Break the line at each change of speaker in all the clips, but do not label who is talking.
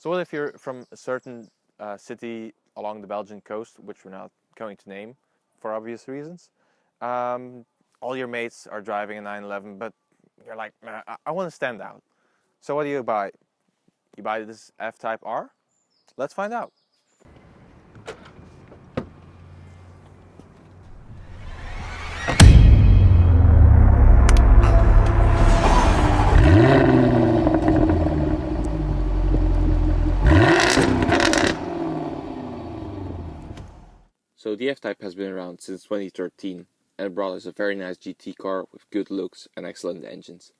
So what if you're from a certain city along the Belgian coast, which we're not going to name for obvious reasons? All your mates are driving a 911, but you're like, "Man, I want to stand out." So what do you buy? You buy this F-Type R? Let's find out. So the F-Type has been around since 2013 and brought us a very nice GT car with good looks and excellent engines.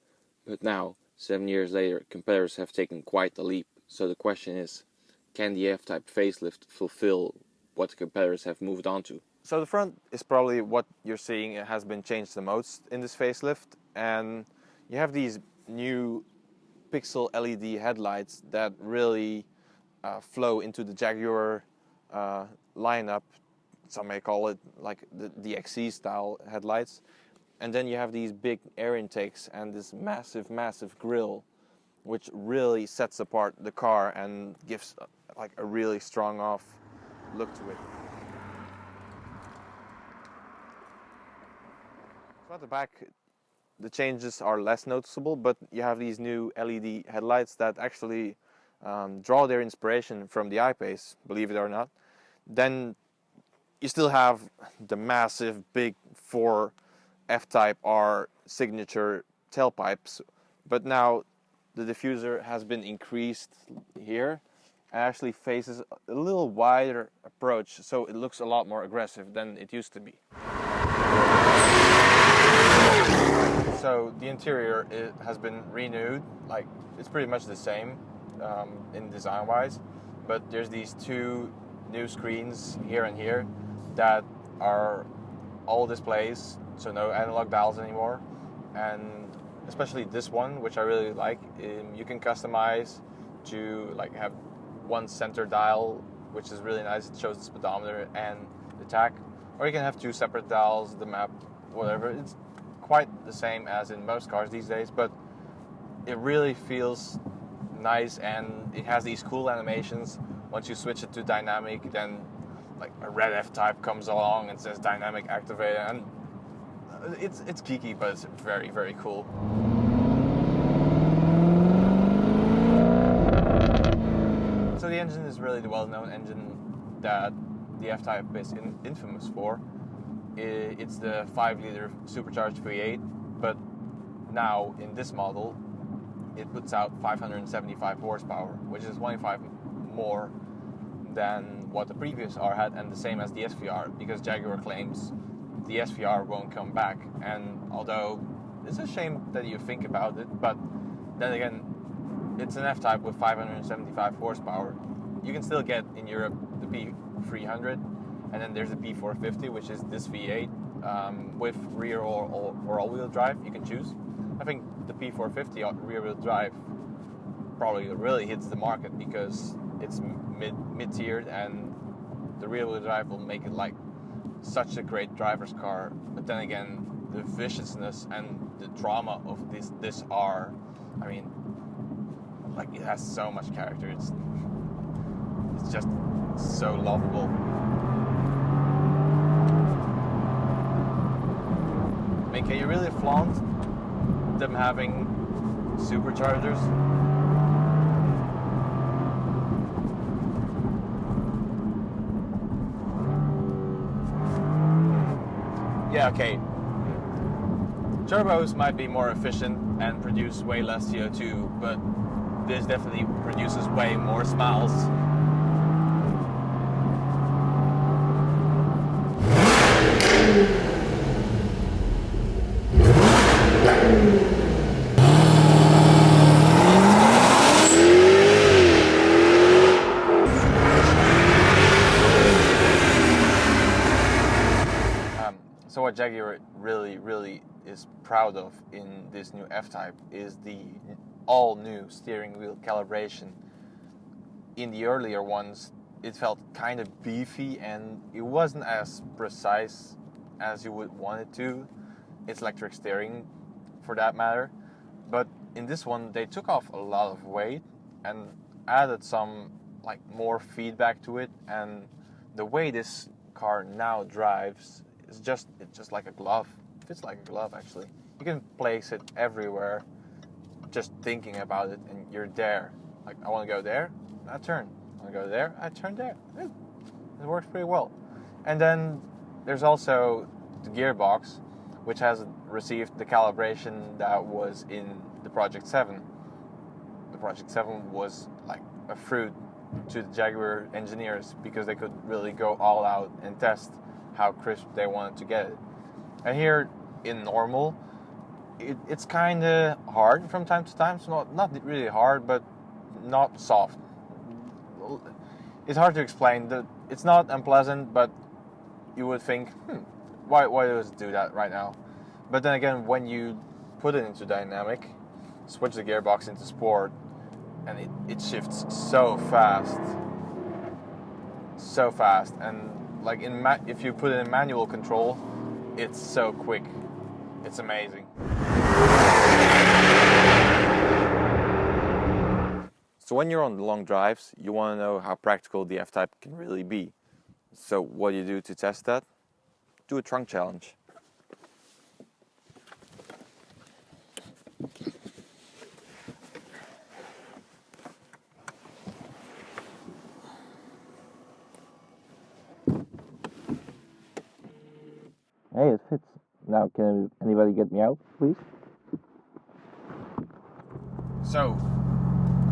But now, 7 years later, competitors have taken quite the leap. So the question is, can the F-Type facelift fulfill what the competitors have moved on to? So the front is probably what you're seeing has been changed the most in this facelift, and you have these new pixel LED headlights that really flow into the Jaguar lineup. Some may call it like the XC style headlights. And then you have these big air intakes and this massive grille, which really sets apart the car and gives like a really strong off look to it. So at the back, the changes are less noticeable, but you have these new LED headlights that actually draw their inspiration from the I-Pace, believe it or not. Then you still have the massive big 4 F-Type R signature tailpipes, but now the diffuser has been increased here and actually faces a little wider approach, so it looks a lot more aggressive than it used to be. So the interior has been renewed, like it's pretty much the same in design wise, but there's these two new screens here and here that are all displays, so no analog dials anymore. And especially this one, which I really like, you can customize to like have one center dial, which is really nice. It shows the speedometer and the tach, or you can have two separate dials, the map, whatever. It's quite the same as in most cars these days, but it really feels nice, and it has these cool animations. Once you switch it to dynamic, then like a red F-Type comes along and says dynamic activated, and it's geeky, but it's very cool. So the engine is really the well-known engine that the F-Type is infamous for. It's the 5-liter supercharged V8, but now in this model it puts out 575 horsepower, which is 25 more than what the previous R had, and the same as the SVR, because Jaguar claims the SVR won't come back. And although it's a shame that you think about it, but then again, it's an F-Type with 575 horsepower. You can still get in Europe the P300, and then there's the P450, which is this V8 with rear or all-wheel drive. You can choose. I think the P450 rear-wheel drive probably really hits the market because it's mid-tiered, and the rear-wheel drive will make it like such a great driver's car. But then again, the viciousness and the drama of this R, I mean, like it has so much character. It's just so lovable. I mean, can you really flaunt them having superchargers? Yeah, okay. Turbos might be more efficient and produce way less CO2, but this definitely produces way more smiles. So what Jaguar really is proud of in this new F-Type is the all-new steering wheel calibration. In the earlier ones, it felt kind of beefy and it wasn't as precise as you would want it to. It's electric steering, for that matter. But in this one, they took off a lot of weight, and added some like more feedback to it, and the way this car now drives is just like a glove. It fits like a glove actually. You can place it everywhere, just thinking about it, and you're there. Like, I want to go there, I turn. I want to go there, I turn there. It works pretty well. And then there's also the gearbox, which has received the calibration that was in the Project 7. The Project 7 was like a fruit to the Jaguar engineers because they could really go all out and test how crisp they wanted to get it. And here in normal, it's kind of hard from time to time. It's not really hard, but not soft. It's hard to explain. It's not unpleasant, but you would think, why does it do that right now? But then again, when you put it into dynamic, switch the gearbox into sport, and it shifts so fast, and like if you put it in manual control, it's so quick. It's amazing. So when you're on long drives, you want to know how practical the F-Type can really be. So what do you do to test that? Do a trunk challenge. Hey, it fits. Now, can anybody get me out, please? So,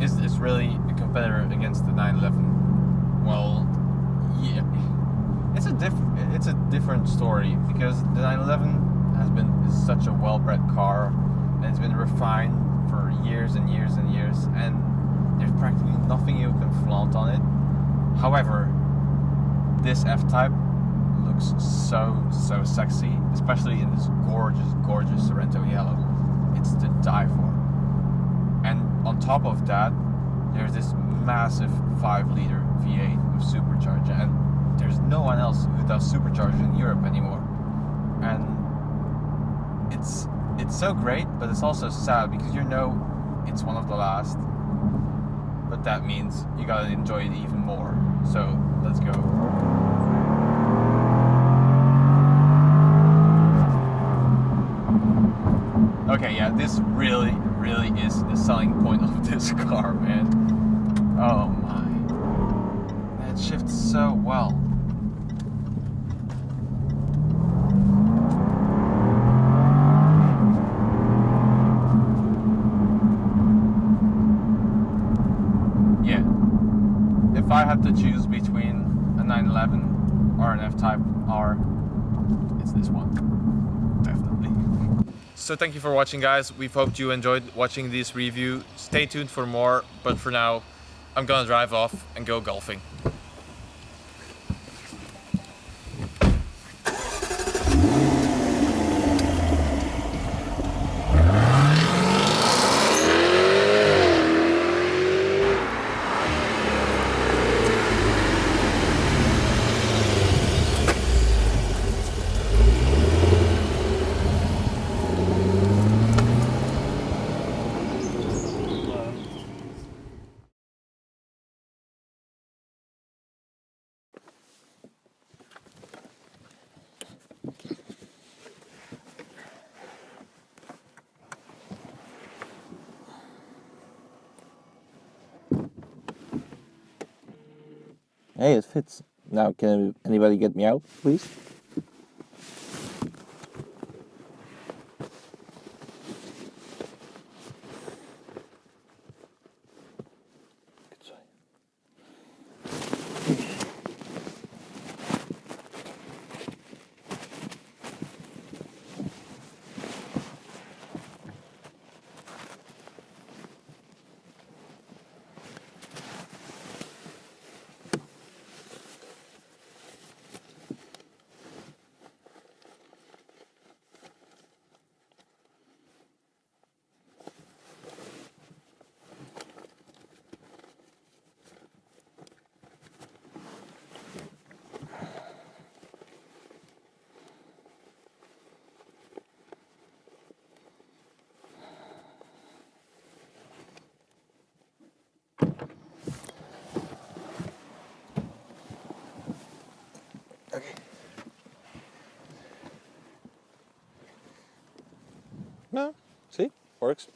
is this really a competitor against the 911? Well, yeah, it's a different story, because the 911 is such a well-bred car, and it's been refined for years and years and years, and there's practically nothing you can flaunt on it. However, this F-Type looks so sexy, especially in this gorgeous Sorrento yellow. It's to die for. And on top of that, there's this massive 5-liter V8 with supercharger, and there's no one else who does supercharger in Europe anymore. And it's so great, but it's also sad because you know it's one of the last. But that means you gotta enjoy it even more. So let's go. Okay, yeah, this really is the selling point of this car, man. Oh my. It shifts so well. Yeah. If I had to choose between a 911 or an F-Type R, it's this one. Definitely. So thank you for watching, guys. We've hoped you enjoyed watching this review. Stay tuned for more, but for now, I'm gonna drive off and go golfing. Hey, it fits. Now, can anybody get me out, please? Okay. No, see, works.